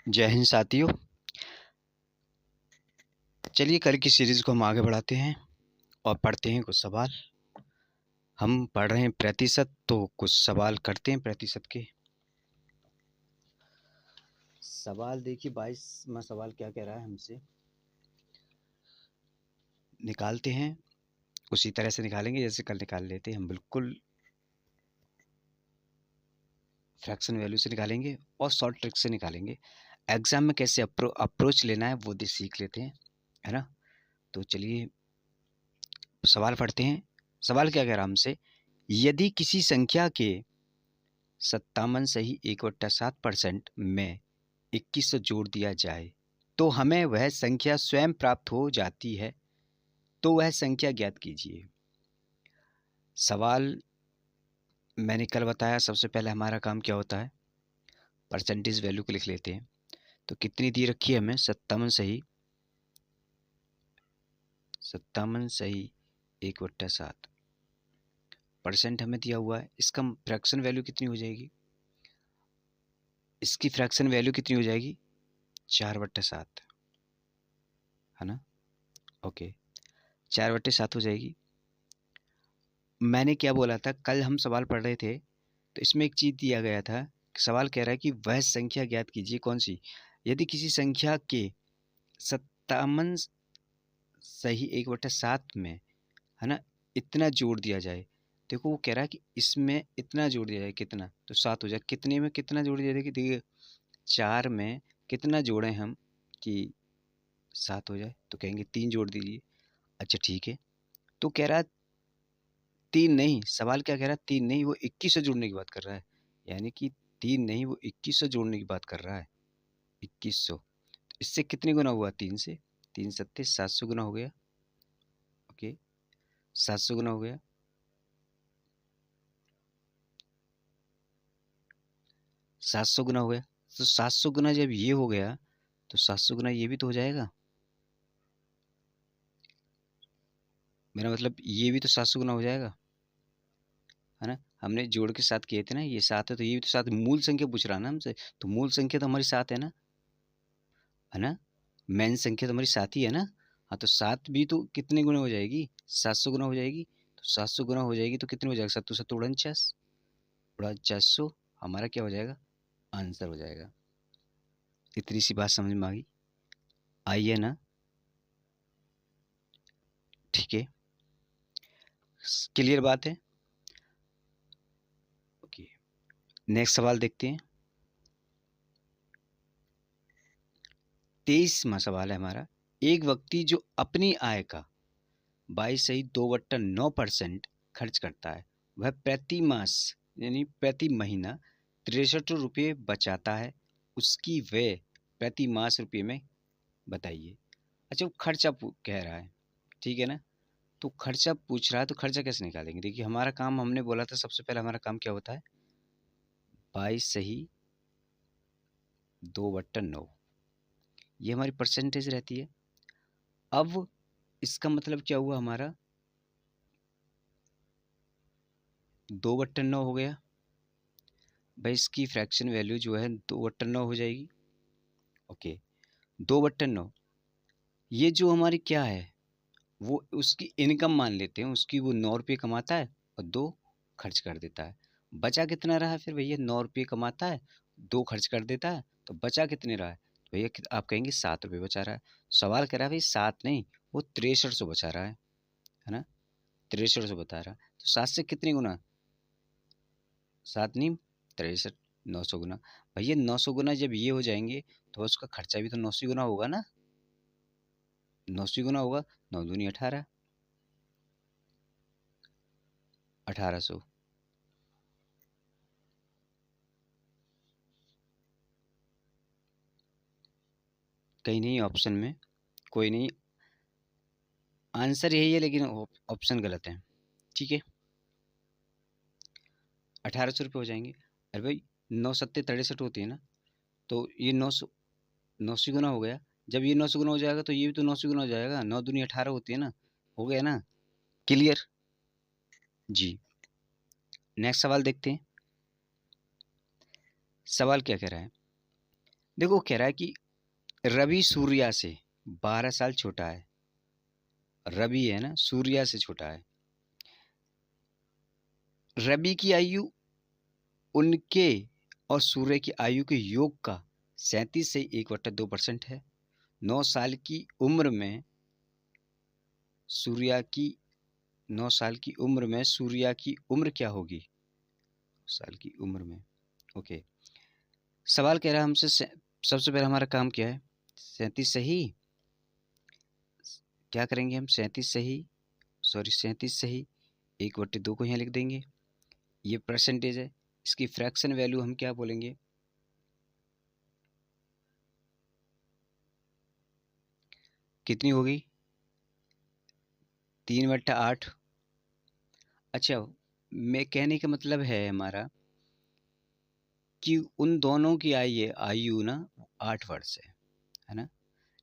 जय हिंद साथियों। चलिए कल की सीरीज़ को हम आगे बढ़ाते हैं और पढ़ते हैं कुछ सवाल। हम पढ़ रहे हैं प्रतिशत, तो कुछ सवाल करते हैं प्रतिशत के। सवाल देखिए 22वां सवाल क्या कह रहा है हमसे। निकालते हैं, उसी तरह से निकालेंगे जैसे कल निकाल लेते हैं। हम बिल्कुल फ्रैक्शन वैल्यू से निकालेंगे और शॉर्ट ट्रिक से निकालेंगे। एग्जाम में कैसे अप्रोच लेना है वो भी सीख लेते हैं, है ना। तो चलिए सवाल पढ़ते हैं। सवाल क्या कह रहा है हमसे, यदि किसी संख्या के 57 सही 1/7% में 2100 जोड़ दिया जाए तो हमें वह संख्या स्वयं प्राप्त हो जाती है, तो वह संख्या ज्ञात कीजिए। सवाल मैंने कल बताया, सबसे पहले हमारा काम क्या होता है, परसेंटेज वैल्यू को लिख लेते हैं। तो कितनी दी रखी है हमें, 57 सही 1/7 परसेंट हमें दिया हुआ है। इसका फ्रैक्शन वैल्यू कितनी हो जाएगी, इसकी फ्रैक्शन वैल्यू कितनी हो जाएगी, 4/7, है ना। ओके, 4/7 हो जाएगी। मैंने क्या बोला था, कल हम सवाल पढ़ रहे थे तो इसमें एक चीज़ दिया गया था। सवाल कह रहा है कि वह संख्या ज्ञात कीजिए कौन सी, यदि किसी संख्या के 57 सही 1/7 में, है ना, इतना जोड़ दिया जाए। देखो वो कह रहा है कि इसमें इतना जोड़ दिया जाए, कितना, तो 7 हो जाए। कितने में कितना जोड़ दिया जाए, देखिए 4 में कितना जोड़ें हम कि 7 हो जाए, तो कहेंगे 3 जोड़ दीजिए। अच्छा ठीक है, तो कह रहा है 3 नहीं, सवाल क्या कह रहा है, 3 नहीं, वो 21 से जुड़ने की बात कर रहा है। यानी कि 3 नहीं, वो 21 से जोड़ने की बात कर रहा है। 2100 इससे कितने गुना हुआ, 3 से, 3 सत्ते 700 गुना हो गया। ओके, 700 गुना हो गया। 700 गुना हो गया, तो 700 गुना जब ये हो गया तो 700 गुना ये भी तो हो जाएगा। मेरा मतलब ये भी तो 700 गुना हो जाएगा, है ना। हमने जोड़ के साथ किए थे ना, ये 7 है तो ये भी तो 7, मूल संख्या पूछ रहा है ना हमसे, तो मूल संख्या तो हमारी 7 है ना, है ना। मेन संख्या तो हमारी 7 ही है ना। हाँ, तो 7 भी तो कितने गुना हो जाएगी, 700 गुना हो जाएगी। तो 700 गुना हो जाएगी तो कितने हो जाएगा, 7 7 49, 4900 हमारा क्या हो जाएगा, आंसर हो जाएगा। इतनी सी बात समझ में आ गई, आई है ना। ठीक है, क्लियर बात है। ओके, नेक्स्ट सवाल देखते हैं। 23वां सवाल है हमारा, एक व्यक्ति जो अपनी आय का 22.9% खर्च करता है, वह प्रति मास यानी प्रति महीना 63 रुपये बचाता है, उसकी व्यय प्रति मास रुपये में बताइए। अच्छा, वो खर्चा कह रहा है, ठीक है ना। तो खर्चा पूछ रहा है तो खर्चा कैसे निकालेंगे, देखिए हमारा काम, हमने बोला था सबसे पहले हमारा काम क्या होता है, 22/2/9, ये हमारी परसेंटेज रहती है। अब इसका मतलब क्या हुआ, हमारा 2/9 हो गया भाई, इसकी फ्रैक्शन वैल्यू जो है 2/9 हो जाएगी। ओके, 2/9, ये जो हमारी क्या है, वो उसकी इनकम मान लेते हैं, उसकी वो 9 रुपये कमाता है और 2 खर्च कर देता है। बचा कितना रहा फिर भैया, 9 रुपये कमाता है, 2 खर्च कर देता है, तो बचा कितने रहा है, तो भैया आप कहेंगे 7 रुपये बचा रहा है। सवाल कर रहा है भाई 7 नहीं, वो 6300 बचा रहा है ना, 6300 बता रहा है। तो 7 से कितनी गुना, 7 नहीं 63, 900 गुना। भैया 900 गुना जब ये हो जाएंगे तो उसका खर्चा भी तो 900 गुना होगा ना, 900 गुना होगा। 9 दूनी 18, 1800। कहीं नहीं ऑप्शन में, कोई नहीं, आंसर यही है लेकिन ऑप्शन गलत है। ठीक है, 1800 रुपये हो जाएंगे। अरे भाई 9 सत्ते 63 होती है ना, तो ये 900 गुना हो गया। जब ये 900 गुना हो जाएगा तो ये भी तो 900 गुना हो जाएगा, 9 दूनी 18 होती है ना, हो गया ना, क्लियर जी। नेक्स्ट सवाल देखते हैं। सवाल क्या कह रहा है, देखो कह रहा है कि रवि सूर्या से 12 साल छोटा है। रवि है ना, सूर्या से छोटा है। रवि की आयु उनके और सूर्य की आयु के योग का 37 से 1/2% है। 9 साल की उम्र में सूर्या की 9 साल की उम्र में सूर्या की उम्र क्या होगी? साल की उम्र में। ओके। सवाल कह रहा है हमसे सबसे पहले हमारा काम क्या है? 37 सही। क्या करेंगे हम? 37 सही 1/2 को यहाँ लिख देंगे। ये परसेंटेज है, इसकी फ्रैक्शन वैल्यू हम क्या बोलेंगे? कितनी होगी? 3/8। अच्छा, मैं कहने का मतलब है हमारा कि उन दोनों की आयु ना 8 वर्ष है ना,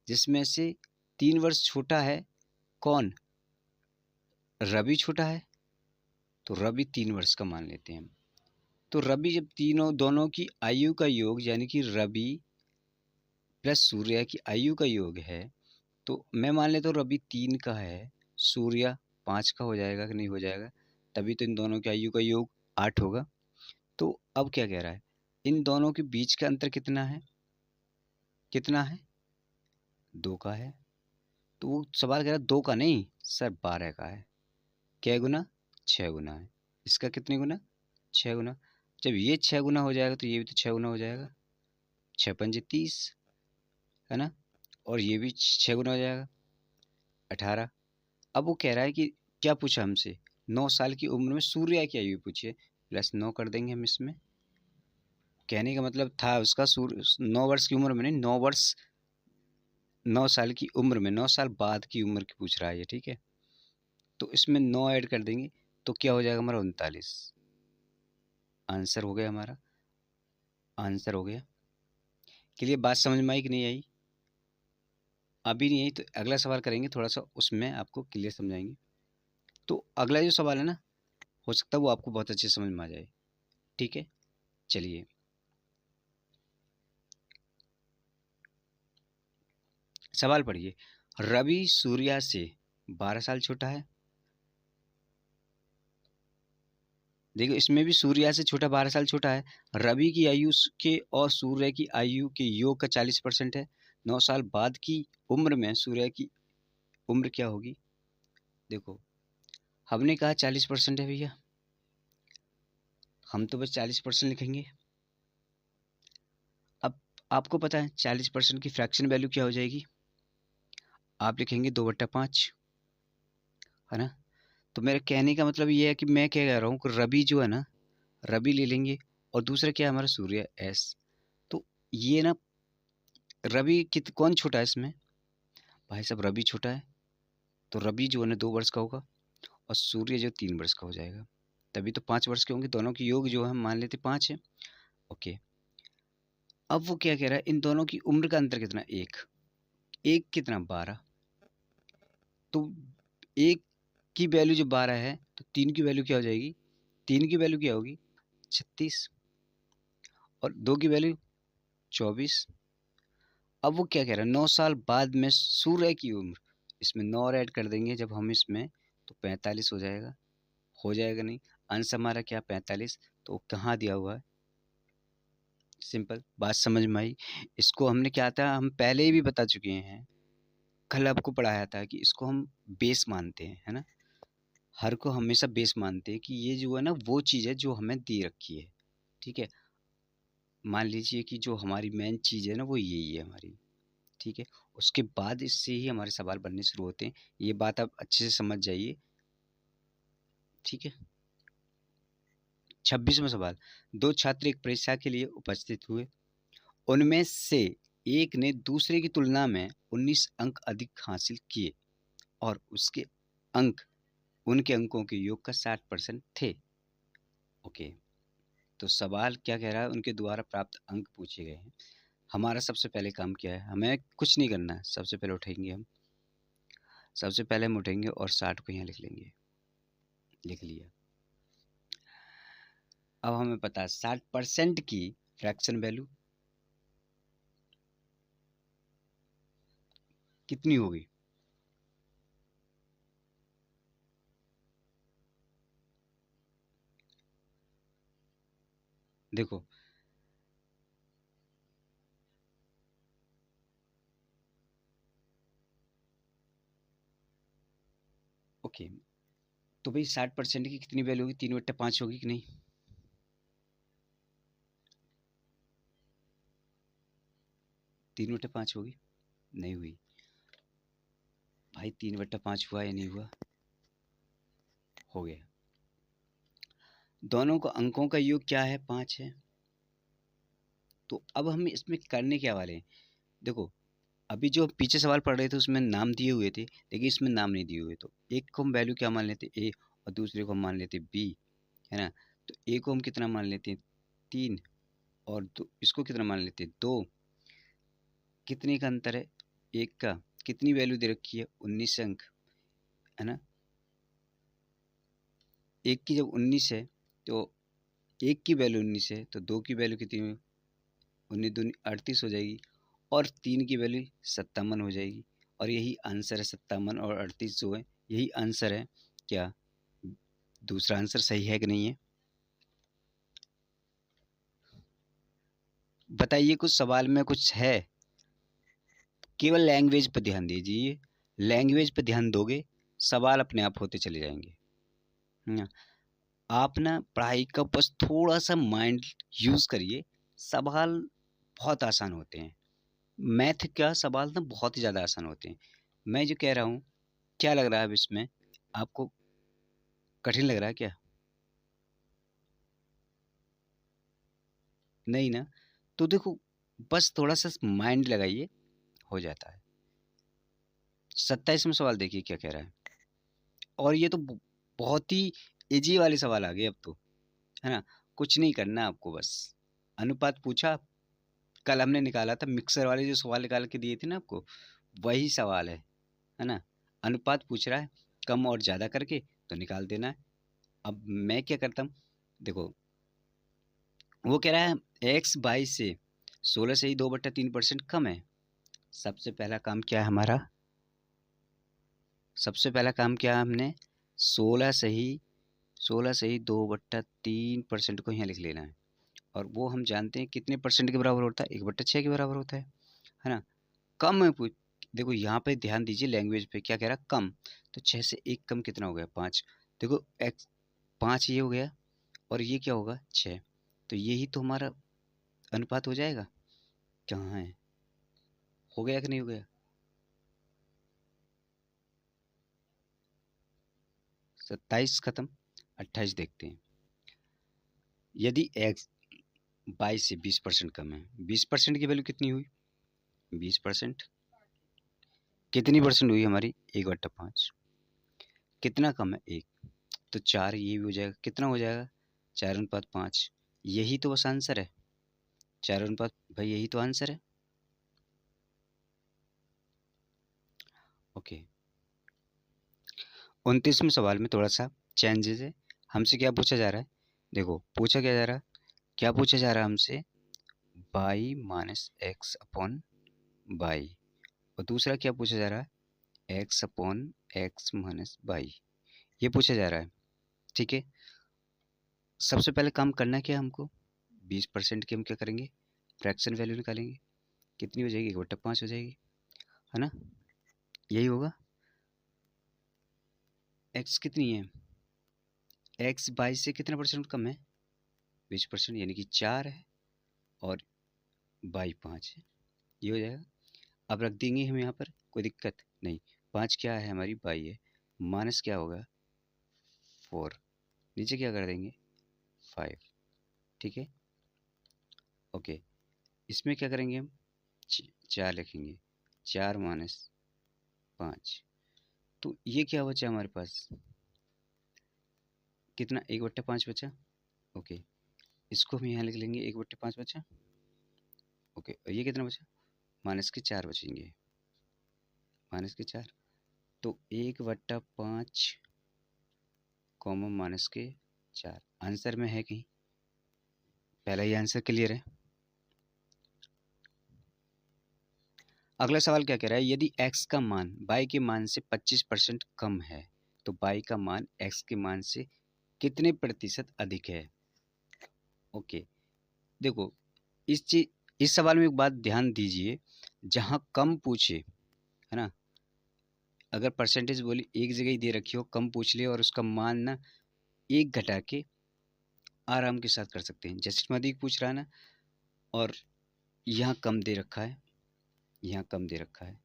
जिसमें से 3 वर्ष छोटा है कौन? रवि छोटा है, तो रवि 3 वर्ष का मान लेते हैं हम। तो रवि जब तीनों दोनों की आयु का योग यानी कि रवि प्लस सूर्य की आयु का योग है, तो मैं मान लेता हूँ रवि 3 का है, सूर्य 5 का हो जाएगा कि नहीं हो जाएगा? तभी तो इन दोनों की आयु का योग 8 होगा। तो अब क्या कह रहा है? इन दोनों के बीच का अंतर कितना है? कितना है? 2 का है। तो वो सवाल कह रहा है 2 का नहीं सर, 12 का है। क्या गुना? 6 गुना है। इसका कितने गुना? 6 गुना। जब ये 6 गुना हो जाएगा तो ये भी तो 6 गुना हो जाएगा। 6×5 = 30 है ना, और ये भी 6 गुना हो जाएगा, 18। अब वो कह रहा है कि क्या पूछा हमसे? 9 साल की उम्र में सूर्य की आयु पूछी है, +9 कर देंगे हम इसमें। कहने का मतलब था उसका, सूर्य 9 वर्ष की उम्र में नहीं, 9 वर्ष 9 साल की उम्र में, 9 साल बाद की उम्र की पूछ रहा है ये, ठीक है। तो इसमें 9 ऐड कर देंगे तो क्या हो जाएगा हमारा? 39। आंसर हो गया हमारा, आंसर हो गया। क्लियर? बात समझ में आई कि नहीं आई? अभी नहीं आई तो अगला सवाल करेंगे, थोड़ा सा उसमें आपको क्लियर समझाएंगे। तो अगला जो सवाल है ना, हो सकता है वो आपको बहुत अच्छे समझ में आ जाए, ठीक है। चलिए, सवाल पढ़िए। रवि सूर्या से 12 साल छोटा है। देखो इसमें भी सूर्या से छोटा 12 साल छोटा है। रवि की आयु के और सूर्य की आयु के योग का 40% है। 9 साल बाद की उम्र में सूर्य की उम्र क्या होगी? देखो हमने कहा 40% है भैया, हम तो बस 40% लिखेंगे। अब आपको पता है 40% की फ्रैक्शन वैल्यू क्या हो जाएगी? आप लिखेंगे 2/5, है ना। तो मेरे कहने का मतलब ये है कि मैं क्या कह रहा हूँ कि रवि जो है ना, रवि ले लेंगे और दूसरा क्या है हमारा? सूर्य एस। तो ये ना, रवि कौन छोटा है इसमें? भाई साहब रवि छोटा है, तो रवि जो है ना 2 वर्ष का होगा और सूर्य जो 3 वर्ष का हो जाएगा। तभी तो 5 वर्ष के होंगे, दोनों की योग जो है हम मान लेते 5 है। ओके। अब वो क्या कह रहा है? इन दोनों की उम्र का अंतर कितना? एक। एक कितना? 12। तो एक की वैल्यू जो 12 है तो 3 की वैल्यू क्या हो जाएगी? 3 की वैल्यू क्या होगी? 36। और 2 की वैल्यू 24। अब वो क्या कह रहा है? 9 साल बाद में सूर्य की उम्र, इसमें 9 और ऐड कर देंगे जब हम इसमें, तो 45 हो जाएगा। हो जाएगा नहीं? आंसर हमारा क्या? 45। तो कहाँ दिया हुआ है? सिंपल बात समझ में आई? इसको हमने क्या था, हम पहले ही भी बता चुके हैं, कल आपको पढ़ाया था कि इसको हम बेस मानते हैं, है ना। हर को हमेशा बेस मानते हैं कि ये जो है ना वो चीज़ है जो हमें दे रखी है, ठीक है। मान लीजिए कि जो हमारी मेन चीज़ है ना वो यही है हमारी, ठीक है। उसके बाद इससे ही हमारे सवाल बनने शुरू होते हैं। ये बात आप अच्छे से समझ जाइए, ठीक है। 26वां सवाल। दो छात्र एक परीक्षा के लिए उपस्थित हुए, उनमें से एक ने दूसरे की तुलना में 19 अंक अधिक हासिल किए और उसके अंक उनके अंकों के योग का 60% थे। ओके। तो सवाल क्या कह रहा है? उनके द्वारा प्राप्त अंक पूछे गए हैं। हमारा सबसे पहले काम क्या है? हमें कुछ नहीं करना है। सबसे पहले उठेंगे हम, सबसे पहले हम उठेंगे और 60 को यहाँ लिख लेंगे। लिख लिया। अब हमें पता है 60% की फ्रैक्शन वैल्यू कितनी होगी? देखो ओके, तो भाई 60% की कितनी वैल्यू होगी? 3/5 होगी कि नहीं? 3/5 होगी? नहीं हुई भाई। 3/5 हुआ या नहीं हुआ? हो गया। दोनों का अंकों का योग क्या है? 5 है। तो अब हम इसमें करने क्या वाले हैं? देखो, अभी जो पीछे सवाल पढ़ रहे थे उसमें नाम दिए हुए थे, लेकिन इसमें नाम नहीं दिए हुए। तो एक को हम वैल्यू क्या मान लेते? ए, और दूसरे को हम मान लेते बी, है ना? तो ए को हम कितना मान लेते हैं? 3। और इसको कितना मान लेते हैं? 2। कितने का अंतर है? एक का। कितनी वैल्यू दे रखी है? 19 अंक, है ना? एक की जब 19 है तो एक की वैल्यू 19 है, तो दो की वैल्यू कितनी हुई? 19 दूनी 38 हो जाएगी। और 3 की वैल्यू 57 हो जाएगी। और यही आंसर है, 57 और 38 जो है यही आंसर है। क्या दूसरा आंसर सही है कि नहीं है? बताइए, कुछ सवाल में कुछ है? केवल लैंग्वेज पर ध्यान दीजिए। लैंग्वेज पर ध्यान दोगे, सवाल अपने आप होते चले जाएंगे। है ना? आप ना पढ़ाई का बस थोड़ा सा माइंड यूज करिए, सवाल बहुत आसान होते हैं। मैथ का सवाल ना बहुत ही ज़्यादा आसान होते हैं। मैं जो कह रहा हूँ, क्या लग रहा है अब इसमें आपको? कठिन लग रहा है क्या? नहीं ना? तो देखो, बस थोड़ा सा माइंड लगाइए, हो जाता है। 27वां सवाल देखिए क्या कह रहा है। और ये तो बहुत ही इजी वाले सवाल आ गए अब तो, है ना? कुछ नहीं करना आपको, बस अनुपात पूछा। कल हमने निकाला था मिक्सर वाले जो सवाल निकाल के दिए थे ना आपको, वही सवाल है ना? अनुपात पूछ रहा है, कम और ज़्यादा करके तो निकाल देना है। अब मैं क्या करता हूँ, देखो, वो कह रहा है एक्स 22 से 16 से ही 2/3% कम है। सबसे पहला काम क्या है हमारा? सबसे पहला काम क्या है? हमने 16 से ही 2/3% को यहाँ लिख लेना है। और वो हम जानते हैं कितने परसेंट के बराबर होता है? 1/6 के बराबर होता है ना? कम है पूछ। देखो यहाँ पे ध्यान दीजिए, लैंग्वेज पे क्या कह रहा है? कम। तो 6 से 1 कम कितना हो गया? 5। देखो एक्स 5 ये हो गया, और ये क्या होगा? 6। तो यही तो हमारा अनुपात हो जाएगा। कहाँ है? हो गया कि नहीं हो गया? 27 खत्म, 28 देखते हैं। यदि एक्स 22 से 20% कम है, 20% की वैल्यू कितनी हुई? 20%। कितनी परसेंट हुई हमारी? 1/5। कितना कम है? 1। तो 4 ये भी हो जाएगा। कितना हो जाएगा? 4:5। यही तो बस आंसर है। 4:5 भाई, यही तो आंसर है। ओके। 29वें सवाल में थोड़ा सा चेंजेस है। हमसे क्या पूछा जा रहा है? देखो, पूछा क्या जा रहा है? क्या पूछा जा रहा है हमसे? By minus x upon by. और दूसरा क्या पूछा जा रहा है? X upon x minus by. ये पूछा जा रहा है। ठीक है। सबसे पहले काम करना क्या है हमको? 20% की हम क्या करेंगे? फ्रैक्शन वैल्यू निकालेंगे। कितनी हो जाएगी? 1/5 हो जाएगी, है ना? यही होगा। एक्स कितनी है? एक्स 22 से कितना परसेंट कम है? 20%, यानी कि 4 है। और बाई 5 है। ये हो जाएगा। अब रख देंगे हम यहाँ पर, कोई दिक्कत नहीं। 5 क्या है? हमारी बाई है। माइनस क्या होगा? 4। नीचे क्या कर देंगे? 5। ठीक है। ओके। इसमें क्या करेंगे हम? 4 लिखेंगे। 4 माइनस 5। तो ये क्या बचा हमारे पास? कितना? 1/5 बचा। ओके। इसको हम यहाँ लिख लेंगे, 1/5 बचा। ओके। और ये कितना बचा? माइनस के 4 बचेंगे। माइनस के 4। तो 1/5 कॉमा माइनस के 4 आंसर में है कहीं? पहला ही आंसर क्लियर है। अगला सवाल क्या कह रहा है, यदि x का मान y के मान से 25% कम है तो y का मान x के मान से कितने प्रतिशत अधिक है। ओके, देखो इस सवाल में एक बात ध्यान दीजिए, जहाँ कम पूछे, है ना, अगर परसेंटेज बोली एक जगह ही दे रखी हो, कम पूछ लिया और उसका मान ना एक घटा के आराम के साथ कर सकते हैं। जैसे इसमें अधिक पूछ रहा है ना, और यहाँ कम दे रखा है, यहाँ कम दे रखा है,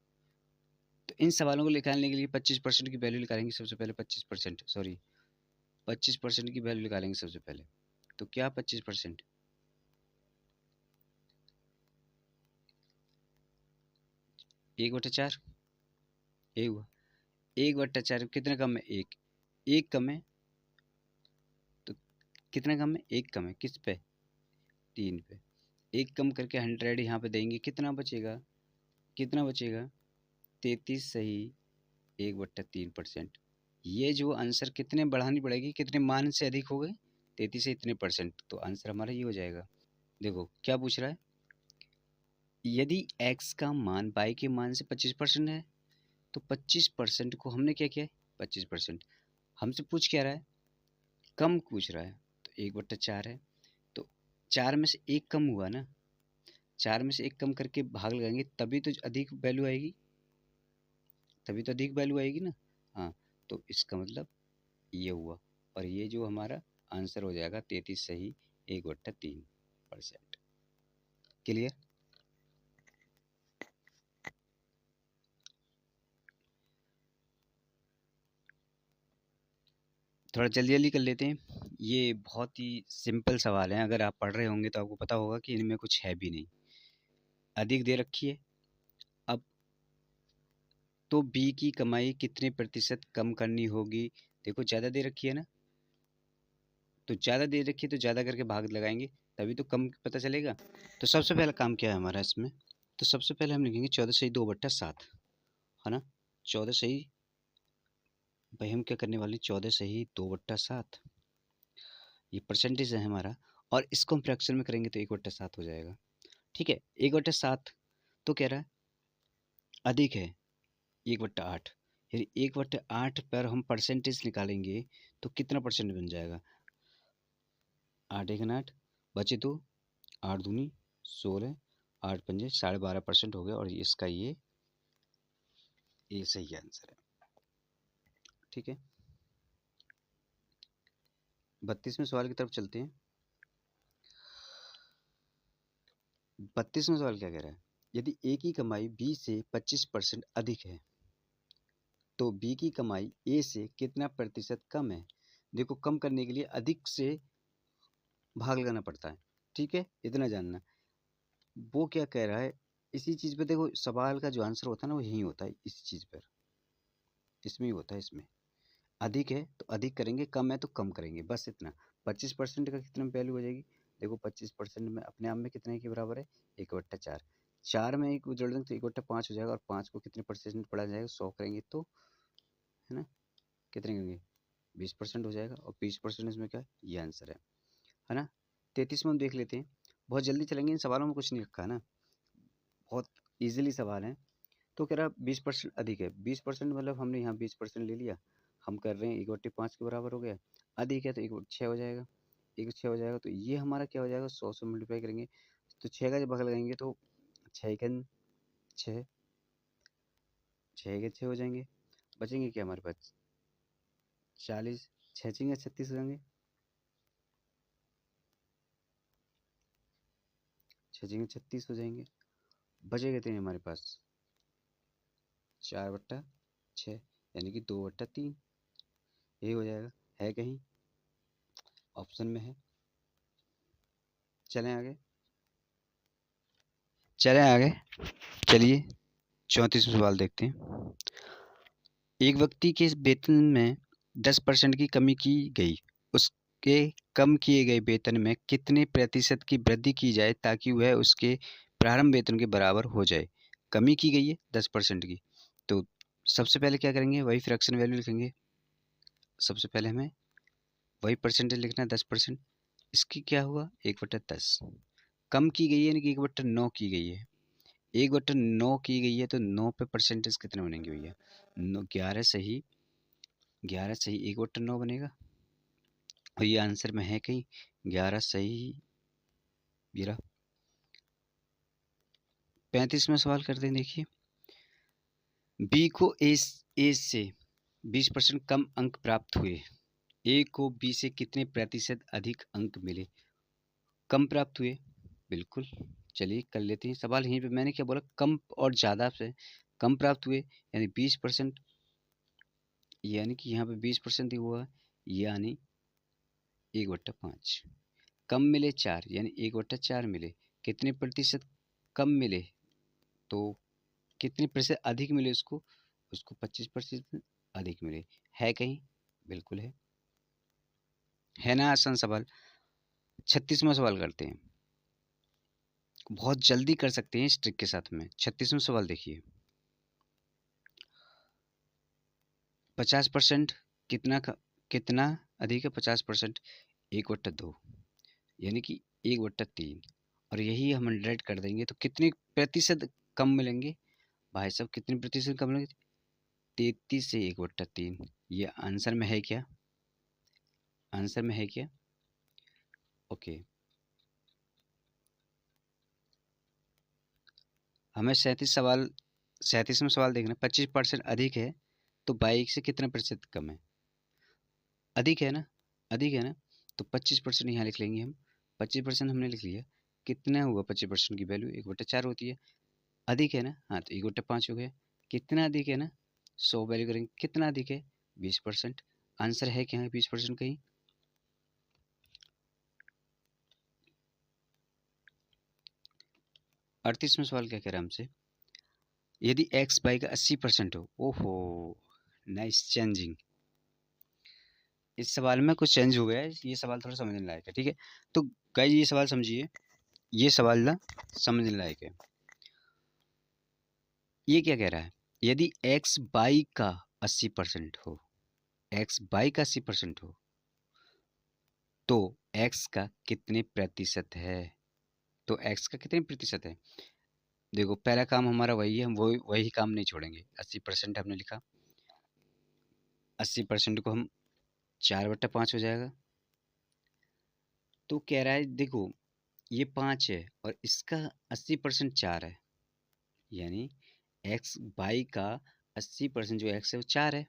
तो इन सवालों को निकालने के लिए 25% की वैल्यू निकालेंगे सबसे पहले। 25% की वैल्यू निकालेंगे सबसे पहले। तो क्या 25%, 1/4, ये हुआ 1/4। कितना कम है, एक कम है, तो कितना कम है, एक कम है, किस पे, 3 पे। एक कम करके 100 यहाँ पे देंगे, कितना बचेगा, कितना बचेगा, 33 सही, 1/3%। ये जो आंसर कितने बढ़ानी पड़ेगी, कितने मान से अधिक हो गए, 33 से इतने परसेंट, तो आंसर हमारा ये हो जाएगा। देखो क्या पूछ रहा है, यदि x का मान y के मान से 25% है तो 25% को हमने क्या किया है, 25%। हमसे पूछ क्या रहा है, कम पूछ रहा है, तो 1/4 है, तो 4 में से एक कम हुआ ना, 4 में से एक कम करके भाग लगाएंगे तभी तो अधिक वैल्यू आएगी, तभी तो अधिक वैल्यू आएगी ना। हाँ, तो इसका मतलब ये हुआ, और ये जो हमारा आंसर हो जाएगा 33 सही, 1/3%। क्लियर। थोड़ा जल्दी जल्दी कर लेते हैं, ये बहुत ही सिंपल सवाल है, अगर आप पढ़ रहे होंगे तो आपको पता होगा कि इनमें कुछ है भी नहीं। अधिक दे रखी है, अब तो बी की कमाई कितने प्रतिशत कम करनी होगी। देखो ज़्यादा दे रखी है ना, तो ज़्यादा दे रखी है तो ज़्यादा करके भाग लगाएंगे तभी तो कम पता चलेगा। तो सबसे पहला काम क्या है हमारा इसमें, तो सबसे पहले हम लिखेंगे 14 सही 2/7, है ना। 14 सही, भाई हम क्या करने वाले, 14 सही 2/7, ये परसेंटेज है हमारा, और इसको हम फ्रैक्शन में करेंगे तो 1/7 हो जाएगा। ठीक है, 1/7 तो कह रहा है अधिक है 1/8, यानी 1/8 पर हम परसेंटेज निकालेंगे तो कितना परसेंट बन जाएगा, 8 1 8, बचे तो 8 दूनी 16, 8 पंजे 12.5% हो गया, और इसका ये सही आंसर है। ठीक है, 32वें सवाल की तरफ चलते हैं। 32वां सवाल क्या कह रहा है, यदि ए की कमाई बी से 25% अधिक है तो बी की कमाई ए से कितना प्रतिशत कम है। देखो कम करने के लिए अधिक से भाग लगाना पड़ता है, ठीक है, इतना जानना। वो क्या कह रहा है, इसी चीज़ पे देखो, सवाल का जो आंसर होता है ना वो यही होता है, इस चीज़ पर, इसमें ही होता है। इसमें अधिक है तो अधिक करेंगे, कम है तो कम करेंगे, बस इतना। 25% का कितना वैल्यू हो जाएगी, देखो 25% में अपने आप में कितने के बराबर है, 1/4। 4 में एक जोड़ देंगे तो 1/5 हो जाएगा, और 5 को कितने परसेंट पढ़ा जाएगा, 100 करेंगे तो, है ना, कितने करेंगे, 20% हो जाएगा, और 20% इसमें क्या है, ये आंसर है ना। 33 में हम देख लेते हैं, बहुत जल्दी चलेंगे, इन सवालों में कुछ नहीं रखा है ना, बहुत ईजिली सवाल है। तो कह रहा 20% अधिक है, 20% मतलब हमने यहाँ 20% ले लिया, हम कर रहे हैं 1/5 के बराबर हो गया, अधिक है तो 1/6 हो जाएगा, 1/6 हो जाएगा, तो ये हमारा क्या हो जाएगा, 100 से मल्टीप्लाई करेंगे तो 6 का जब भाग लगाएंगे तो 6 के 6, 6 के 6 हो जाएंगे, बचेंगे क्या हमारे पास 40, 6 छेंगे 36 हो जाएंगे, 6 छेंगे 36 हो जाएंगे, बचेगा कितने हमारे पास 4/6, यानी कि 2/3, ये हो जाएगा, है कहीं ऑप्शन में है। चलें आगे, चलें आगे, चलिए 34वां सवाल देखते हैं। एक व्यक्ति के वेतन में 10% की कमी की गई, उसके कम किए गए वेतन में कितने प्रतिशत की वृद्धि की जाए ताकि वह उसके प्रारंभ वेतन के बराबर हो जाए। कमी की गई है 10% की, तो सबसे पहले क्या करेंगे, वही फ्रैक्शन वैल्यू लिखेंगे। सबसे पहले हमें वही परसेंटेज लिखना है 10%, इसकी क्या हुआ 1/10, कम की गई है यानी कि 1/9 की गई है, 1/9 की गई है, तो 9 पे परसेंटेज कितने बनेंगे भैया? 11 सही, 1/9 बनेगा। और ये आंसर में है कहीं 11 सही। मेरा 35वां सवाल करते हैं, देखिए। बी को ए से 20% कम अंक प्राप्त हुए, ए को बी से कितने प्रतिशत अधिक अंक मिले? कम प्राप्त हुए, बिल्कुल। चलिए कर लेते हैं सवाल। यहीं पे मैंने क्या बोला, कम और ज़्यादा से कम प्राप्त हुए, यानी 20%, यानी कि यहाँ पे 20% ही हुआ, यानी 1/5। कम मिले 4, यानी 1/4 मिले। कितने प्रतिशत कम मिले, तो कितने प्रतिशत अधिक मिले उसको, 25% अधिक मिले। है कहीं? बिल्कुल है ना आसान सवाल। 36वां सवाल करते हैं, बहुत जल्दी कर सकते हैं इस ट्रिक के साथ में। 36वां सवाल देखिए, 50% कितना अधिक है? 50% 1/2, यानी कि 1/3। और यही हम 100 कर देंगे तो कितने प्रतिशत कम मिलेंगे भाई साहब? कितने प्रतिशत कम मिलेंगे? 33 से 1/3। ये आंसर में है क्या? आंसर में है क्या? ओके, हमें 37वां सवाल देखना। 25% अधिक है तो बाइक से कितना प्रतिशत कम है? अधिक है ना, अधिक है ना, तो 25% यहाँ लिख लेंगे हम। 25% हमने लिख लिया। कितना हुआ 25% की वैल्यू? 1/4 होती है। अधिक है ना, हाँ, तो 1/5 हो गया। कितना अधिक है ना, 100 वैल्यू करेंगे। कितना अधिक है? 20%। आंसर है क्या है 20% कहीं? 38वां सवाल क्या कह रहा है हमसे, यदि एक्स बाई का 80% हो। ओहो, नाइस चेंजिंग। इस सवाल में कुछ चेंज हो गया है, ये सवाल थोड़ा समझने लायक है, ठीक है। तो गाइस ये सवाल समझिए, ये सवाल ना समझने लायक है। ये क्या कह रहा है, यदि एक्स बाई का 80% हो, एक्स बाई का 80% हो, तो एक्स का कितने प्रतिशत है? तो एक्स का कितने प्रतिशत है? देखो पहला काम हमारा वही है, हम वही काम नहीं छोड़ेंगे। 80% हमने लिखा, 80% को हम 4/5 हो जाएगा। तो कह रहा है देखो, ये 5 है और इसका 80% 4 है, यानी एक्स बाई का 80% जो एक्स है वो 4 है।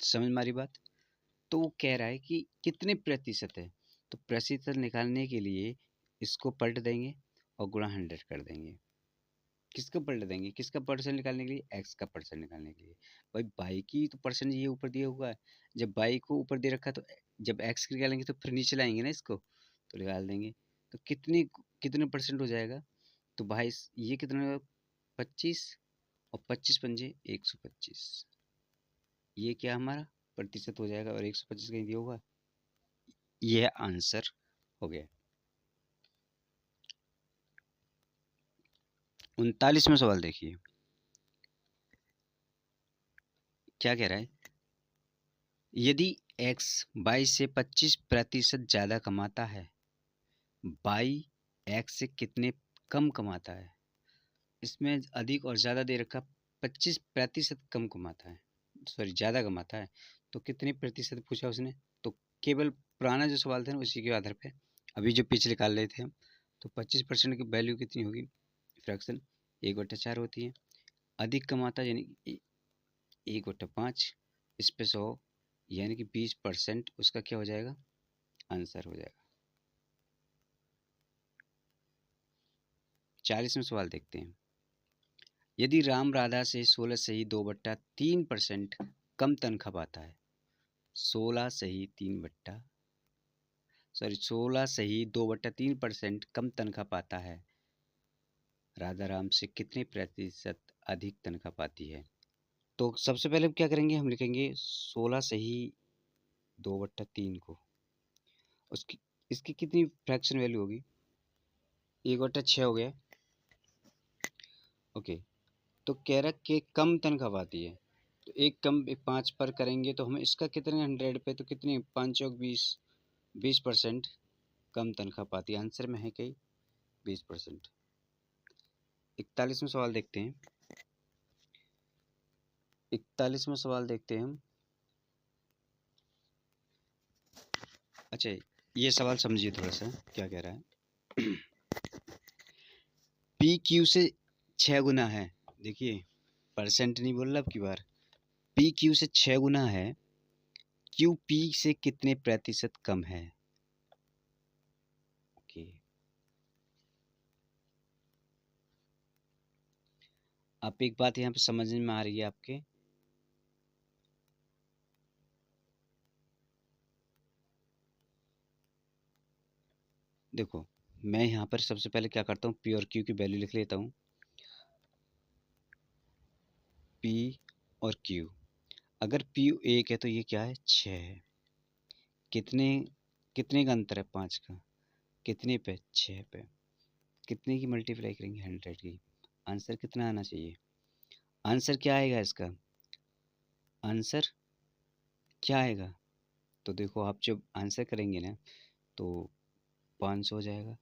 समझ में आ रही बात? तो वो कह रहा है कि कितने प्रतिशत है, तो प्रतिशत निकालने के लिए इसको पलट देंगे और गुणा 100 कर देंगे। किसका पलट देंगे? किसका परसेंट निकालने के लिए? एक्स का परसेंट निकालने के लिए। भाई बाई की तो परसेंट ये ऊपर दिया हुआ है, जब बाई को ऊपर दे रखा है तो जब एक्स की निकालेंगे तो फिर नीचे लाएंगे ना इसको, तो निकाल देंगे। तो कितने कितने परसेंट हो जाएगा? तो भाई ये कितना होगा? 25, और 25×5 125। ये क्या हमारा प्रतिशत हो जाएगा, और 125 कहीं दिया होगा। ये आंसर हो गया। 39वां सवाल देखिए, क्या कह रहा है, यदि x बाई से 25% ज़्यादा कमाता है, बाई x से कितने कम कमाता है? इसमें अधिक और ज़्यादा दे रखा, 25% कम कमाता है, सॉरी ज़्यादा कमाता है, तो कितने प्रतिशत पूछा उसने? तो केवल पुराना जो सवाल था ना उसी के आधार पे अभी जो पिछले निकाल रहे थे हम, तो 25% की वैल्यू कितनी होगी? फ्रैक्शन 1/4 होती है। अधिक कमाता यानी 1/5, इस पे 100, यानी कि 20% उसका क्या हो जाएगा? आंसर हो जाएगा। 40वां सवाल देखते हैं, यदि राम राधा से 16 सही 2/3% कम तनख्वाह पाता है, 16 सही 2/3% कम तनख्वाह पाता है, राधा राम से कितने प्रतिशत अधिक तनख्वाह पाती है? तो सबसे पहले क्या करेंगे, हम लिखेंगे 16 सही 2/3 को, उसकी इसकी कितनी फ्रैक्शन वैल्यू होगी? 1/6 हो गया। ओके, तो कह रहा कि कम तनख्वाह पाती है, तो एक कम 5 पर करेंगे तो हम इसका कितने 100 पे, तो कितनी 5 चौक 20, 20% कम तनख्वाह पाती है। आंसर में है कहीं 20%। 41वां सवाल देखते हैं। 41वां सवाल देखते हैं हम। अच्छा, ये सवाल समझिए थोड़ा सा क्या कह रहा है। पी क्यू से 6 गुना है। देखिए, परसेंट नहीं बोल रहा अब की बार, पी क्यू से 6 गुना है, क्यू पी से कितने प्रतिशत कम है। ओके, आप एक बात यहाँ पे समझ में आ रही है आपके, देखो मैं यहाँ पर सबसे पहले क्या करता हूँ, पी और क्यू की वैल्यू लिख लेता हूँ। पी और क्यू, अगर पी 1 है तो ये क्या है, 6 है। कितने कितने का अंतर है, 5 का। कितने पे, 6 पे। कितने की मल्टीप्लाई करेंगे, 100 की। आंसर कितना आना चाहिए, आंसर क्या आएगा इसका, आंसर क्या आएगा। तो देखो आप जब आंसर करेंगे ना तो 500 हो जाएगा।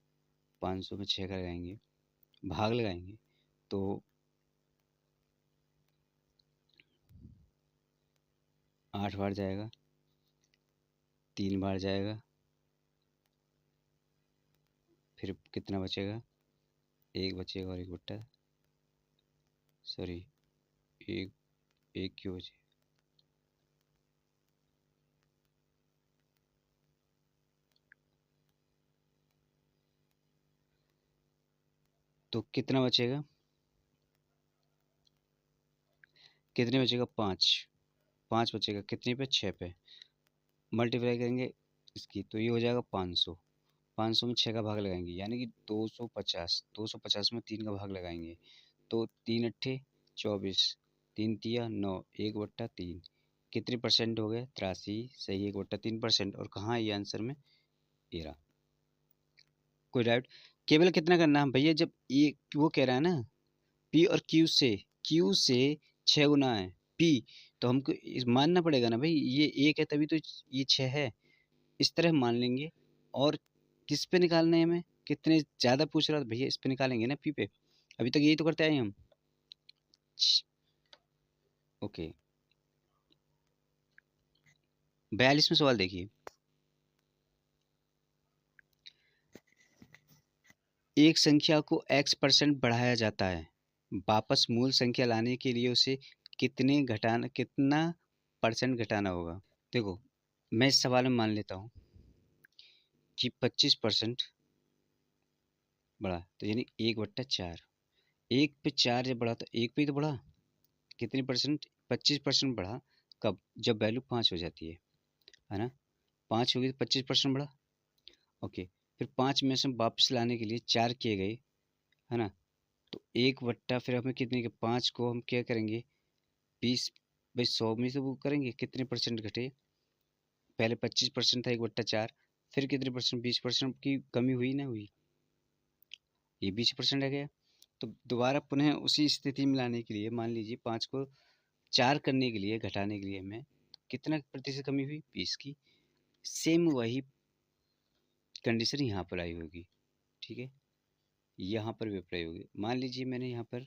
500 में 6 का लगाएंगे, भाग लगाएंगे तो 8 बार जाएगा, 3 बार जाएगा, फिर कितना बचेगा, एक बचेगा और एक बट्टा, सॉरी, एक एक क्यों बचे, तो कितना बचेगा, कितने बचेगा, 5। 5 बचेगा कितने पे, 6 पे। मल्टीप्लाई करेंगे इसकी तो ये हो जाएगा 500। 500 में 6 का भाग लगाएंगे यानी कि 250। 250 में 3 का भाग लगाएंगे तो 3 अट्ठे 24, 3 तिया 9, 1/3। कितने परसेंट हो गए, 83। सही, 1/3%। और कहाँ है ये आंसर में, ये रहा। कोई डाउट, केवल कितना करना है भैया, जब ये वो कह रहा है ना पी और क्यू से 6 गुना है पी, तो हमको मानना पड़ेगा ना भाई, ये 1 है तभी तो ये 6 है। इस तरह मान लेंगे। और किस पे निकालना है हमें, कितने ज़्यादा पूछ रहा था भैया, इस पे निकालेंगे ना, पी पे। अभी तक यही तो करते आए हम। ओके, 42वां सवाल देखिए। एक संख्या को x% बढ़ाया जाता है, वापस मूल संख्या लाने के लिए उसे कितना परसेंट घटाना होगा। देखो मैं इस सवाल में मान लेता हूँ कि 25% बढ़ा, तो यानी 1/4। 1 पे 4 जब बढ़ा तो 1 पे ही तो बढ़ा। कितनी परसेंट, 25% बढ़ा। कब, जब वैल्यू 5 हो जाती है ना। 5 होगी तो 25% बढ़ा। ओके, फिर 5 में से वापस लाने के लिए 4 किए गए, है ना। तो 1/, फिर हमें कितने के, 5 को हम क्या करेंगे, 20 भाई 100 में से वो करेंगे, कितने परसेंट घटे। पहले 25% था, 1/4। फिर कितने परसेंट, 20% की कमी हुई ना हुई, ये 20% रह गया। तो दोबारा पुनः उसी स्थिति में लाने के लिए मान लीजिए 5 को 4 करने के लिए, घटाने के लिए हमें कितना प्रतिशत कमी हुई, 20 की। सेम वही कंडीशन यहाँ पर आई होगी, ठीक है। यहाँ पर भी अप्लाई होगी। मान लीजिए मैंने यहाँ पर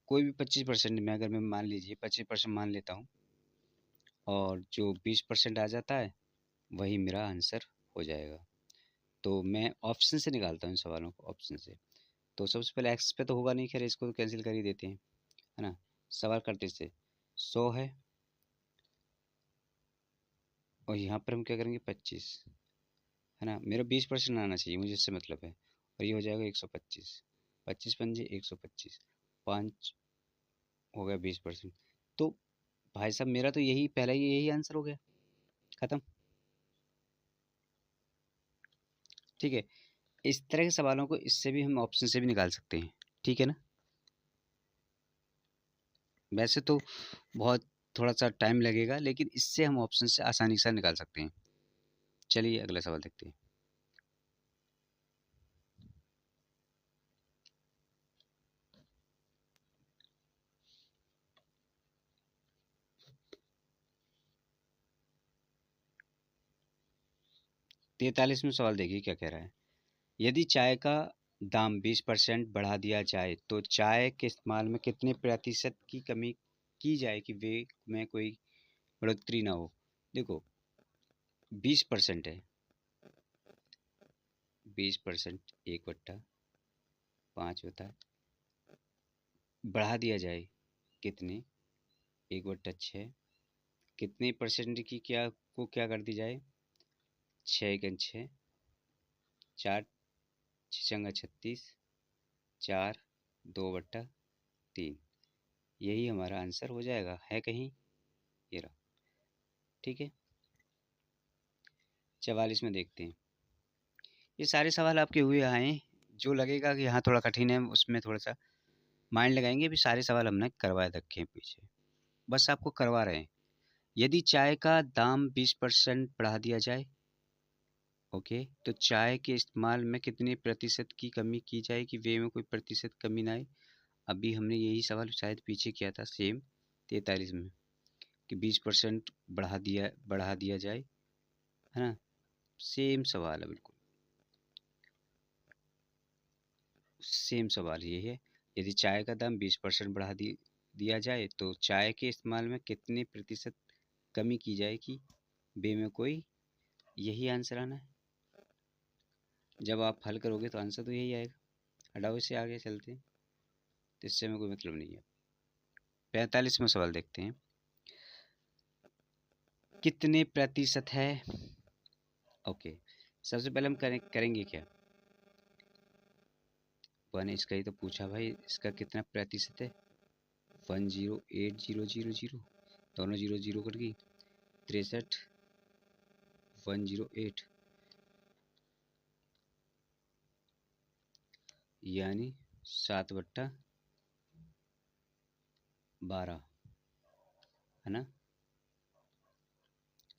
कोई भी 25% में, अगर मैं मान लीजिए 25% मान लेता हूँ और जो 20% आ जाता है वही मेरा आंसर हो जाएगा। तो मैं ऑप्शन से निकालता हूँ इन सवालों को, ऑप्शन से। तो सबसे पहले एक्स पे तो होगा नहीं, खैर इसको तो कैंसिल कर ही देते हैं, है ना। सवाल करते से 100 है और यहाँ पर हम क्या करेंगे, 25, है ना। मेरा 20% आना चाहिए, मुझे इससे मतलब है। और ये हो जाएगा 125। 25 पंजे 125, 5 हो गया 20%। तो भाई साहब मेरा तो यही पहला ही यही आंसर हो गया, खत्म। ठीक है, इस तरह के सवालों को इससे भी हम ऑप्शन से भी निकाल सकते हैं, ठीक है ना। वैसे तो बहुत थोड़ा सा टाइम लगेगा, लेकिन इससे हम ऑप्शन से आसानी से निकाल सकते हैं। चलिए अगला सवाल देखते हैं। 43वां सवाल देखिए क्या कह रहा है। यदि चाय का दाम 20% बढ़ा दिया जाए तो चाय के इस्तेमाल में कितने प्रतिशत की कमी की जाए कि वे में कोई बढ़ोतरी ना हो। देखो 20% है, 20% 1/5 होता है, बढ़ा दिया जाए कितने 1/6, कितने परसेंट की क्या कर दी जाए 6 × 6, 4 6 36, 4 2/3, यही हमारा आंसर हो जाएगा। है कहीं ये रहा, ठीक है। 44 में देखते हैं। ये सारे सवाल आपके हुए आए, जो लगेगा कि हाँ थोड़ा कठिन है उसमें थोड़ा सा माइंड लगाएंगे। भी सारे सवाल हमने करवा रखे हैं पीछे, बस आपको करवा रहे हैं। यदि चाय का दाम 20% बढ़ा दिया जाए, ओके, तो चाय के इस्तेमाल में कितने प्रतिशत की कमी की जाए कि वे में कोई प्रतिशत कमी ना आए। अभी हमने यही सवाल शायद पीछे किया था सेम 43 में कि 20% बढ़ा दिया जाए, है ना। सेम सवाल है, बिल्कुल सेम सवाल यही है। यदि चाय का दाम 20% बढ़ा दिया जाए तो चाय के इस्तेमाल में कितने प्रतिशत कमी की जाए कि बे में कोई, यही आंसर आना है। जब आप हल करोगे तो आंसर तो यही आएगा। हटाओ इससे, आगे चलते हैं, तो इससे हमें कोई मतलब नहीं है। 45वां सवाल देखते हैं, कितने प्रतिशत है। ओके, सबसे पहले हम करेंगे क्या, वन इसका ही तो पूछा भाई, इसका कितना प्रतिशत है 108,000, दोनों 0 कट गई, 63,108 यानी 7/12, है ना,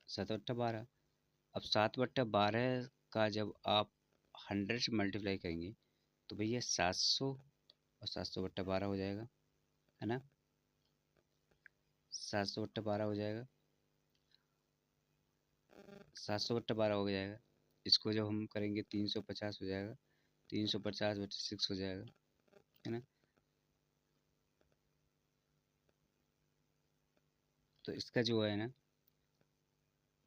7/12। अब 7/12 का जब आप 100 से मल्टीप्लाई करेंगे तो भैया 700 और 700/12 हो जाएगा, है ना, 700/12 हो जाएगा, 700/12 हो जाएगा। इसको जब हम करेंगे 350 हो जाएगा, 350/6 हो जाएगा, है ना। तो इसका जो है ना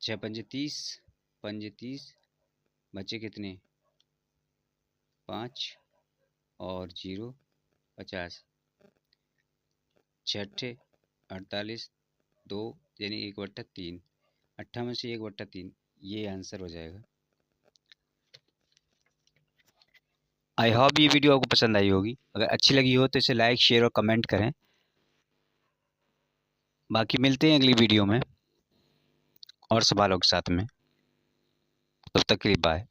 6×5 = 30, बचे कितने 5 और 0 50, 6 48, 2 यानी 1/3, 58 से 1/3, ये आंसर हो जाएगा। आई होप ये वीडियो आपको पसंद आई होगी। अगर अच्छी लगी हो तो इसे लाइक शेयर और कमेंट करें। बाकी मिलते हैं अगली वीडियो में और सवालों के साथ में, तब तक के लिए बाय।